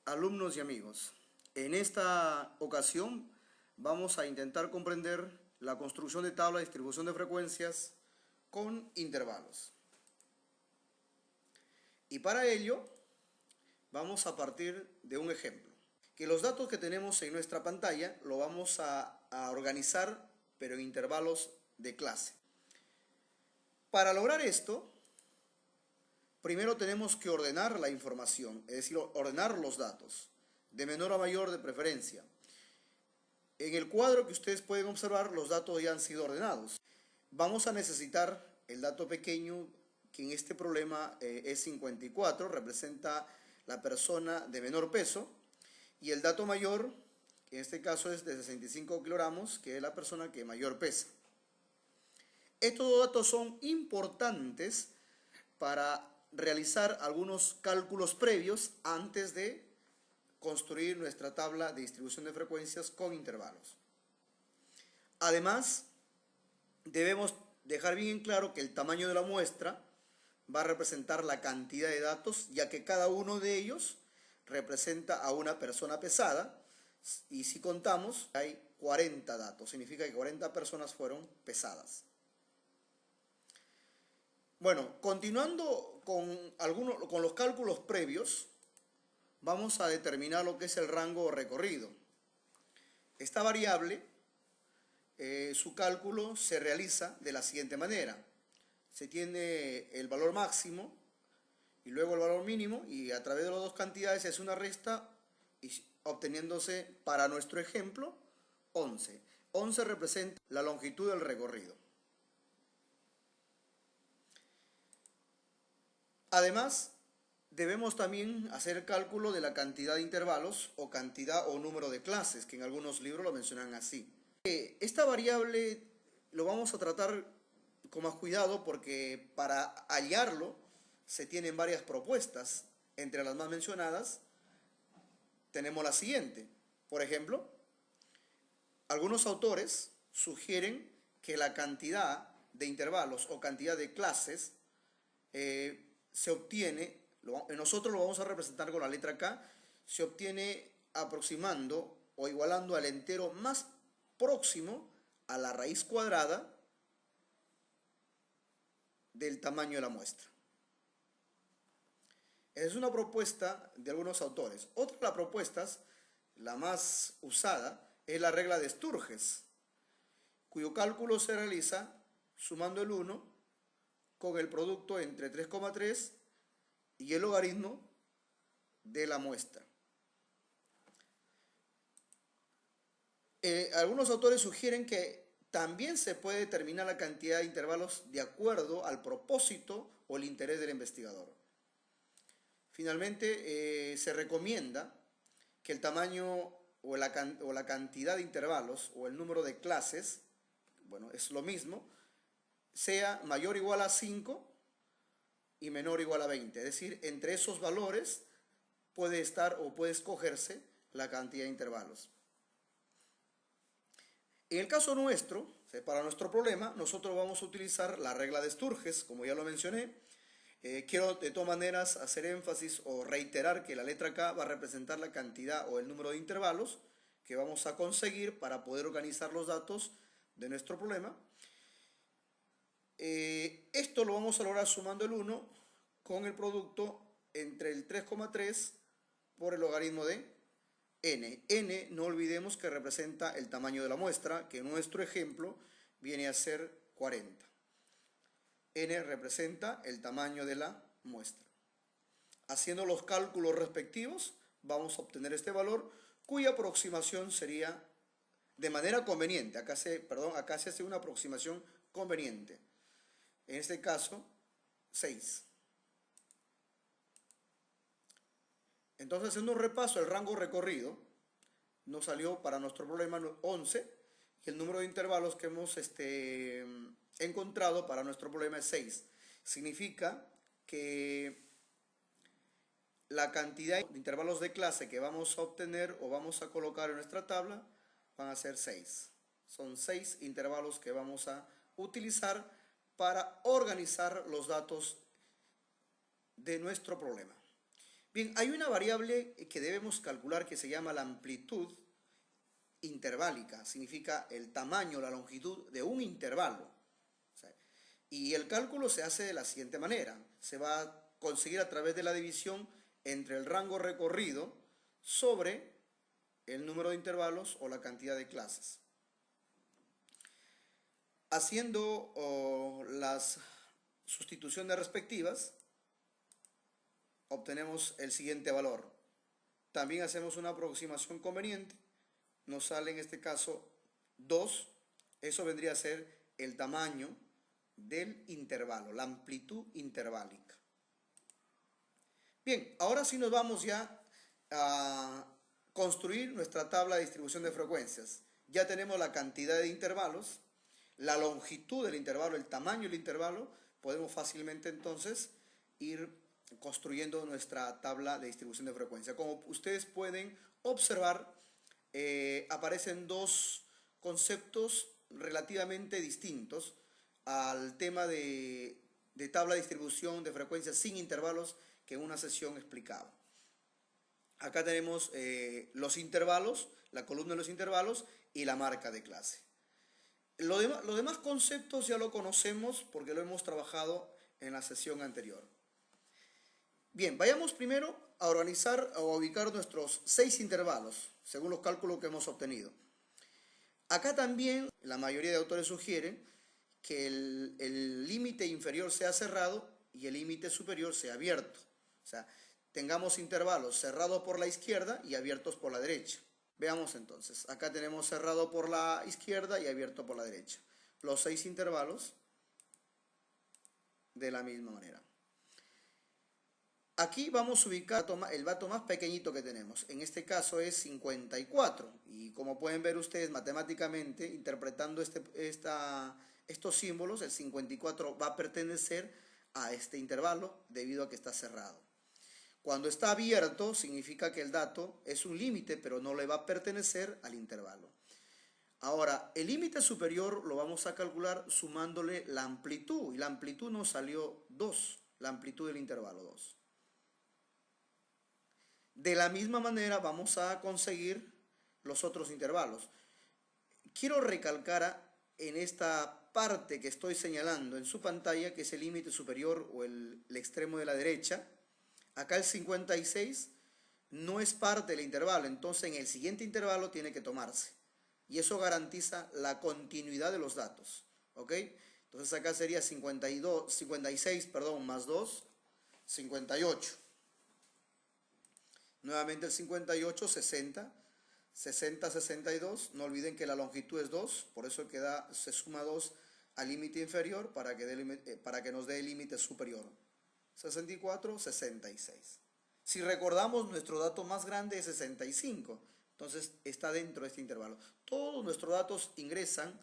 Alumnos y amigos, en esta ocasión vamos a intentar comprender la construcción de tabla de distribución de frecuencias con intervalos. Y para ello vamos a partir de un ejemplo. Que los datos que tenemos en nuestra pantalla lo vamos a organizar, pero en intervalos de clase. Para lograr esto, primero tenemos que ordenar la información, es decir, ordenar los datos, de menor a mayor de preferencia. En el cuadro que ustedes pueden observar, los datos ya han sido ordenados. Vamos a necesitar el dato pequeño, que en este problema es 54, representa la persona de menor peso, y el dato mayor, que en este caso es de 65 kilogramos, que es la persona que mayor pesa. Estos dos datos son importantes para realizar algunos cálculos previos antes de construir nuestra tabla de distribución de frecuencias con intervalos. Además, debemos dejar bien en claro que el tamaño de la muestra va a representar la cantidad de datos, ya que cada uno de ellos representa a una persona pesada, y si contamos, hay 40 datos, significa que 40 personas fueron pesadas. Bueno, continuando con los cálculos previos, vamos a determinar lo que es el rango recorrido. Esta variable, su cálculo se realiza de la siguiente manera. Se tiene el valor máximo y luego el valor mínimo, y a través de las dos cantidades se hace una resta, y obteniéndose para nuestro ejemplo 11. 11 representa la longitud del recorrido. Además, debemos también hacer el cálculo de la cantidad de intervalos o cantidad o número de clases, que en algunos libros lo mencionan así. Esta variable lo vamos a tratar con más cuidado porque para hallarlo se tienen varias propuestas. Entre las más mencionadas tenemos la siguiente. Por ejemplo, algunos autores sugieren que la cantidad de intervalos o cantidad de clases se obtiene, nosotros lo vamos a representar con la letra K, se obtiene aproximando o igualando al entero más próximo a la raíz cuadrada del tamaño de la muestra. Es una propuesta de algunos autores. Otra de las propuestas, la más usada, es la regla de Sturges, cuyo cálculo se realiza sumando el 1 con el producto entre 3,3 y el logaritmo de la muestra. Algunos autores sugieren que también se puede determinar la cantidad de intervalos de acuerdo al propósito o el interés del investigador. Finalmente, se recomienda que el tamaño o la cantidad de intervalos o el número de clases, bueno, es lo mismo, sea mayor o igual a 5 y menor o igual a 20. Es decir, entre esos valores puede estar o puede escogerse la cantidad de intervalos. En el caso nuestro, para nuestro problema, nosotros vamos a utilizar la regla de Sturges, como ya lo mencioné. Quiero de todas maneras hacer énfasis o reiterar que la letra K va a representar la cantidad o el número de intervalos que vamos a conseguir para poder organizar los datos de nuestro problema. Esto lo vamos a lograr sumando el 1 con el producto entre el 3,3 por el logaritmo de n. N, no olvidemos que representa el tamaño de la muestra, que en nuestro ejemplo viene a ser 40. N representa el tamaño de la muestra. Haciendo los cálculos respectivos, vamos a obtener este valor, cuya aproximación sería de manera conveniente. Acá se hace una aproximación conveniente. En este caso, 6. Entonces, haciendo un repaso del rango recorrido, nos salió para nuestro problema 11, y el número de intervalos que hemos encontrado para nuestro problema es 6. Significa que la cantidad de intervalos de clase que vamos a obtener o vamos a colocar en nuestra tabla van a ser 6. Son 6 intervalos que vamos a utilizar para organizar los datos de nuestro problema. Bien, hay una variable que debemos calcular que se llama la amplitud interválica, significa el tamaño, la longitud de un intervalo. O sea, y el cálculo se hace de la siguiente manera. Se va a conseguir a través de la división entre el rango recorrido sobre el número de intervalos o la cantidad de clases. Haciendo las sustituciones respectivas, obtenemos el siguiente valor. También hacemos una aproximación conveniente. Nos sale en este caso 2. Eso vendría a ser el tamaño del intervalo, la amplitud interválica. Bien, ahora sí nos vamos ya a construir nuestra tabla de distribución de frecuencias. Ya tenemos la cantidad de intervalos, la longitud del intervalo, el tamaño del intervalo. Podemos fácilmente entonces ir construyendo nuestra tabla de distribución de frecuencia. Como ustedes pueden observar, aparecen dos conceptos relativamente distintos al tema de tabla de distribución de frecuencias sin intervalos que en una sesión explicaba. Acá tenemos los intervalos, la columna de los intervalos y la marca de clase. Los demás conceptos ya lo conocemos porque lo hemos trabajado en la sesión anterior. Bien, vayamos primero a organizar o a ubicar nuestros 6 intervalos, según los cálculos que hemos obtenido. Acá también la mayoría de autores sugieren que el límite inferior sea cerrado y el límite superior sea abierto. O sea, tengamos intervalos cerrados por la izquierda y abiertos por la derecha. Veamos entonces, acá tenemos cerrado por la izquierda y abierto por la derecha. Los 6 intervalos de la misma manera. Aquí vamos a ubicar el dato más pequeñito que tenemos. En este caso es 54. Y como pueden ver ustedes matemáticamente, interpretando estos símbolos, el 54 va a pertenecer a este intervalo debido a que está cerrado. Cuando está abierto, significa que el dato es un límite, pero no le va a pertenecer al intervalo. Ahora, el límite superior lo vamos a calcular sumándole la amplitud. Y la amplitud nos salió 2, la amplitud del intervalo 2. De la misma manera vamos a conseguir los otros intervalos. Quiero recalcar en esta parte que estoy señalando en su pantalla, que es el límite superior o el extremo de la derecha. Acá el 56 no es parte del intervalo, entonces en el siguiente intervalo tiene que tomarse. Y eso garantiza la continuidad de los datos. ¿Ok? Entonces acá sería 56 más 2, 58. Nuevamente el 58, 60. 60, 62. No olviden que la longitud es 2, por eso se suma 2 al límite inferior para que nos dé el límite superior. 64, 66. Si recordamos, nuestro dato más grande es 65, entonces está dentro de este intervalo. Todos nuestros datos ingresan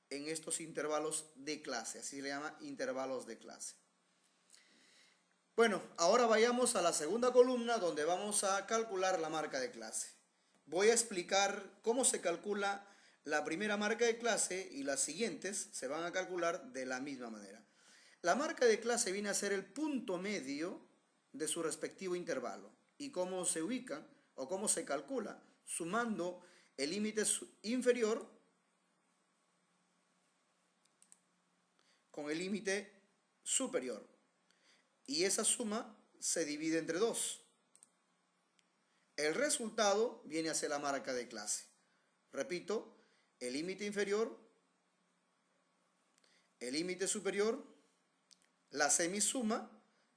en estos intervalos de clase, así se le llama intervalos de clase. Bueno, ahora vayamos a la segunda columna donde vamos a calcular la marca de clase. Voy a explicar cómo se calcula la primera marca de clase y las siguientes se van a calcular de la misma manera. La marca de clase viene a ser el punto medio de su respectivo intervalo. ¿Y cómo se ubica o cómo se calcula? Sumando el límite inferior con el límite superior. Y esa suma se divide entre 2. El resultado viene a ser la marca de clase. Repito, el límite inferior, el límite superior, la semisuma,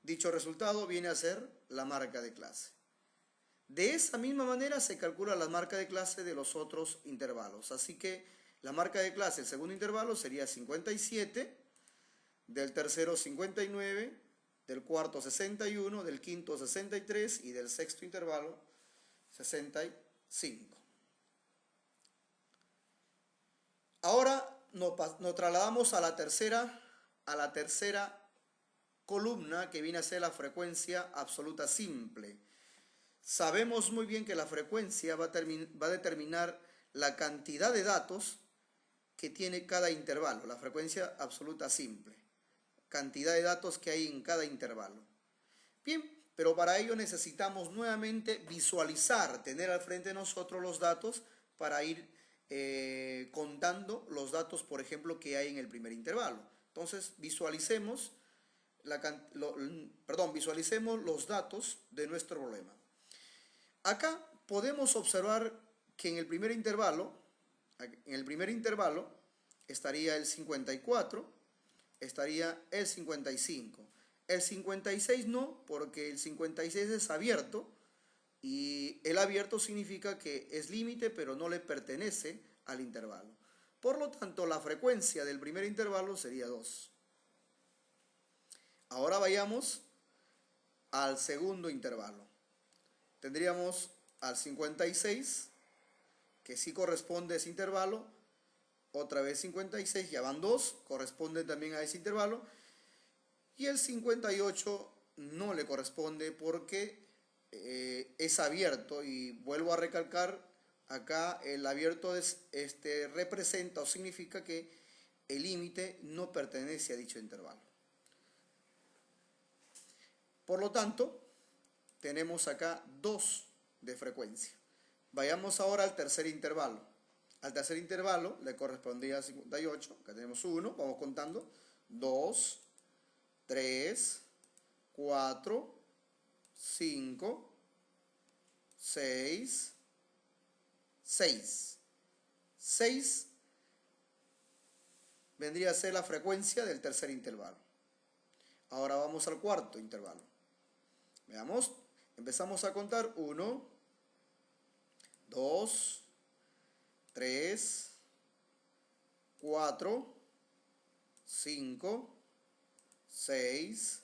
dicho resultado viene a ser la marca de clase. De esa misma manera se calcula la marca de clase de los otros intervalos. Así que la marca de clase del segundo intervalo sería 57, del tercero 59, del cuarto 61, del quinto 63 y del sexto intervalo 65. Ahora nos trasladamos a la tercera columna, que viene a ser la frecuencia absoluta simple. Sabemos muy bien que la frecuencia va a determinar la cantidad de datos que tiene cada intervalo, la frecuencia absoluta simple. Cantidad de datos que hay en cada intervalo. Bien, pero para ello necesitamos nuevamente visualizar, tener al frente de nosotros los datos para ir contando los datos, por ejemplo, que hay en el primer intervalo. Entonces, visualicemos los datos de nuestro problema. Acá podemos observar que en el primer intervalo estaría el 54, estaría el 55. El 56 no, porque el 56 es abierto y el abierto significa que es límite, pero no le pertenece al intervalo. Por lo tanto, la frecuencia del primer intervalo sería 2. Ahora vayamos al segundo intervalo. Tendríamos al 56, que sí corresponde a ese intervalo. Otra vez 56, ya van 2, corresponde también a ese intervalo. Y el 58 no le corresponde porque es abierto, y vuelvo a recalcar, acá el abierto representa o significa que el límite no pertenece a dicho intervalo. Por lo tanto, tenemos acá 2 de frecuencia. Vayamos ahora al tercer intervalo. Al tercer intervalo le correspondía a 58, acá tenemos 1, vamos contando, 2, 3, 4, 5, 6, 6. 6 vendría a ser la frecuencia del tercer intervalo. Ahora vamos al cuarto intervalo. Veamos, empezamos a contar 1, 2, 3, 4, 5, 6,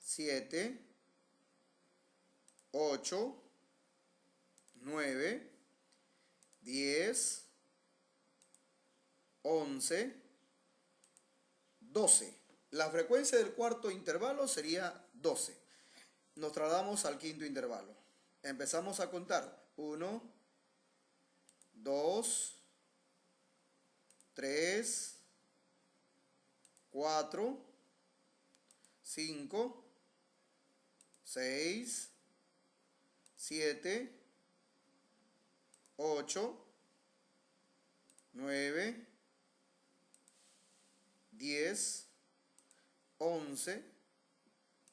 7, 8, 9, 10, 11, 12. La frecuencia del cuarto intervalo sería 12. Nos trasladamos al quinto intervalo. Empezamos a contar 1, 2, 3, 4, 5, 6, 7, 8, 9, 10, 11,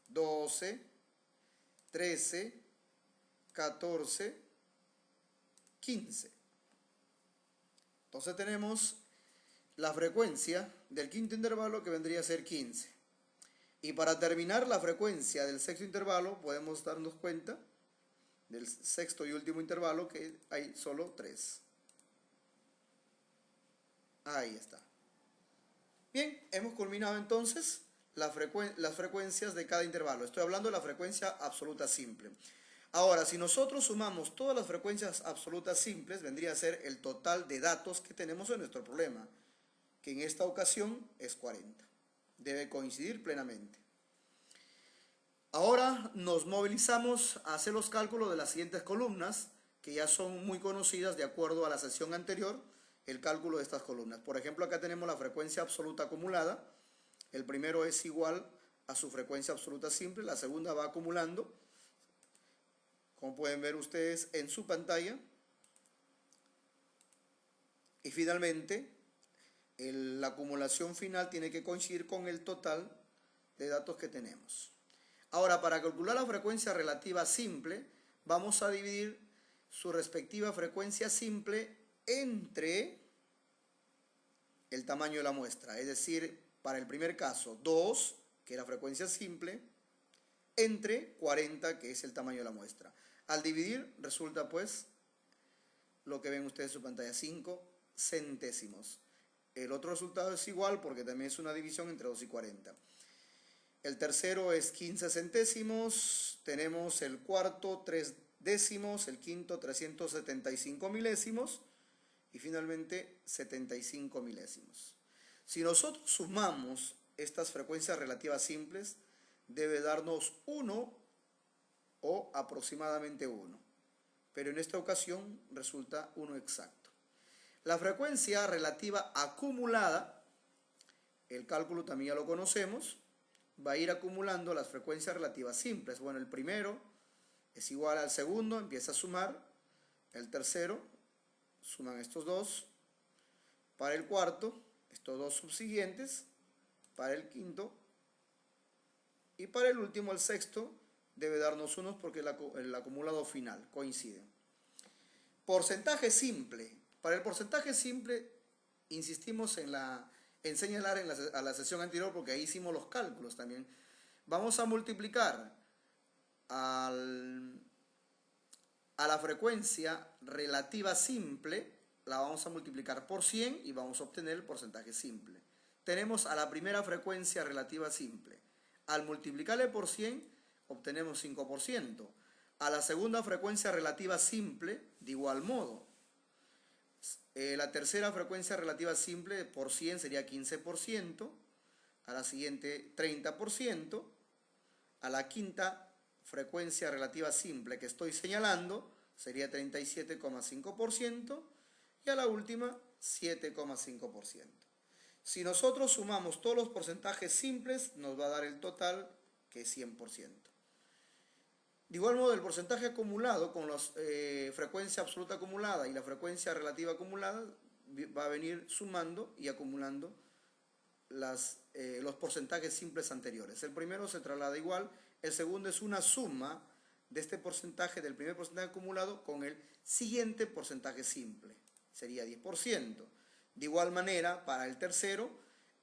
12, 13, 14, 15. Entonces tenemos la frecuencia del quinto intervalo, que vendría a ser 15. Y para terminar la frecuencia del sexto intervalo, podemos darnos cuenta del sexto y último intervalo que hay solo 3. Ahí está. Bien, hemos culminado entonces las frecuencias de cada intervalo. Estoy hablando de la frecuencia absoluta simple. Ahora, si nosotros sumamos todas las frecuencias absolutas simples, vendría a ser el total de datos que tenemos en nuestro problema, que en esta ocasión es 40. Debe coincidir plenamente. Ahora nos movilizamos a hacer los cálculos de las siguientes columnas, que ya son muy conocidas de acuerdo a la sesión anterior, el cálculo de estas columnas. Por ejemplo, acá tenemos la frecuencia absoluta acumulada. El primero es igual a su frecuencia absoluta simple, la segunda va acumulando, como pueden ver ustedes en su pantalla. Y finalmente, la acumulación final tiene que coincidir con el total de datos que tenemos. Ahora, para calcular la frecuencia relativa simple, vamos a dividir su respectiva frecuencia simple entre el tamaño de la muestra. Es decir, para el primer caso, 2, que es la frecuencia simple, entre 40, que es el tamaño de la muestra. Al dividir, resulta pues lo que ven ustedes en su pantalla, 5 centésimos. El otro resultado es igual porque también es una división entre 2 y 40. El tercero es 15 centésimos. Tenemos el cuarto, 3 décimos. El quinto, 375 milésimos. Y finalmente, 75 milésimos. Si nosotros sumamos estas frecuencias relativas simples, debe darnos 1 o aproximadamente 1. Pero en esta ocasión resulta 1 exacto. La frecuencia relativa acumulada, el cálculo también ya lo conocemos, va a ir acumulando las frecuencias relativas simples. Bueno, el primero es igual al segundo, empieza a sumar. El tercero, suman estos dos. Para el cuarto, estos dos subsiguientes. Para el quinto. Y para el último, el sexto, debe darnos unos porque el acumulado final coincide. Porcentaje simple. Para el porcentaje simple, insistimos en señalar a la sesión anterior porque ahí hicimos los cálculos también. Vamos a multiplicar a la frecuencia relativa simple, la vamos a multiplicar por 100 y vamos a obtener el porcentaje simple. Tenemos a la primera frecuencia relativa simple. Al multiplicarle por 100, obtenemos 5%. A la segunda frecuencia relativa simple, de igual modo. La tercera frecuencia relativa simple por 100 sería 15%. A la siguiente, 30%. A la quinta frecuencia relativa simple que estoy señalando sería 37,5%. Y a la última, 7,5%. Si nosotros sumamos todos los porcentajes simples, nos va a dar el total, que es 100%. De igual modo, el porcentaje acumulado con la frecuencia absoluta acumulada y la frecuencia relativa acumulada va a venir sumando y acumulando los porcentajes simples anteriores. El primero se traslada igual, el segundo es una suma de este porcentaje, del primer porcentaje acumulado, con el siguiente porcentaje simple. Sería 10%. De igual manera, para el tercero,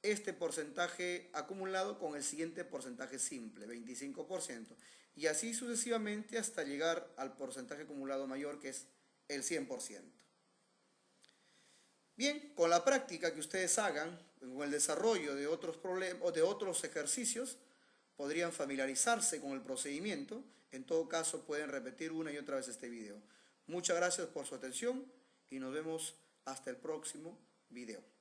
este porcentaje acumulado con el siguiente porcentaje simple, 25%. Y así sucesivamente hasta llegar al porcentaje acumulado mayor, que es el 100%. Bien, con la práctica que ustedes hagan, con el desarrollo de otros problemas o de otros ejercicios, podrían familiarizarse con el procedimiento. En todo caso, pueden repetir una y otra vez este video. Muchas gracias por su atención y nos vemos hasta el próximo video.